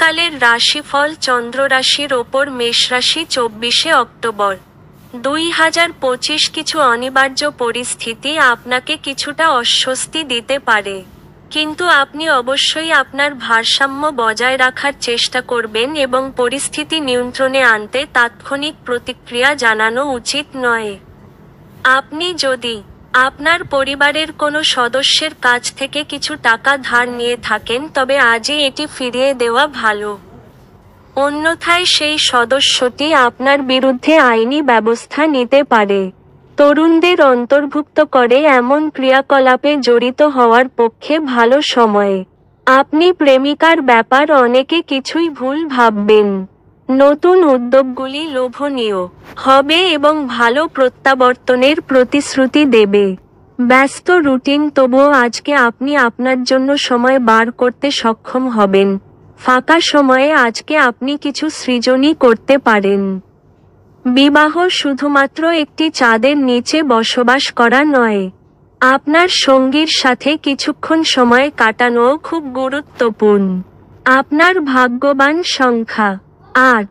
কালের রাশিফল চন্দ্র রাশির ওপর মেষ রাশি 24শে অক্টোবর 2025। কিছু অনিবার্য পরিস্থিতি আপনাকে কিছুটা অস্বস্তি দিতে পারে, কিন্তু আপনি অবশ্যই আপনার ভারসাম্য বজায় রাখার চেষ্টা করবেন এবং পরিস্থিতি নিয়ন্ত্রণে আনতে তাৎক্ষণিক প্রতিক্রিয়া জানানো উচিত নয়। আপনি যদি আপনার পরিবারের কোনো সদস্যের কাছ থেকে কিছু টাকা ধার নিয়ে থাকেন, তবে আজই এটি ফিরিয়ে দেওয়া ভালো। অন্যথায় সেই সদস্যটি আপনার বিরুদ্ধে আইনি ব্যবস্থা নিতে পারে। তরুণদের অন্তর্ভুক্ত করে এমন ক্রিয়াকলাপে জড়িত হওয়ার পক্ষে ভালো সময়। আপনি প্রেমিকার ব্যাপার অনেকে কিছুই ভুল ভাববেন। নতুন উদ্যোগগুলি লোভনীয় হবে এবং ভালো প্রত্যাবর্তনের প্রতিশ্রুতি দেবে। ব্যস্ত রুটিন, তবুও আজকে আপনি আপনার জন্য সময় বার করতে সক্ষম হবেন। ফাঁকা সময়ে আজকে আপনি কিছু সৃজনী করতে পারেন। বিবাহ শুধুমাত্র একটি চাঁদের নিচে বসবাস করা নয়, আপনার সঙ্গীর সাথে কিছুক্ষণ সময় কাটানোও খুব গুরুত্বপূর্ণ। আপনার ভাগ্যবান সংখ্যা 8।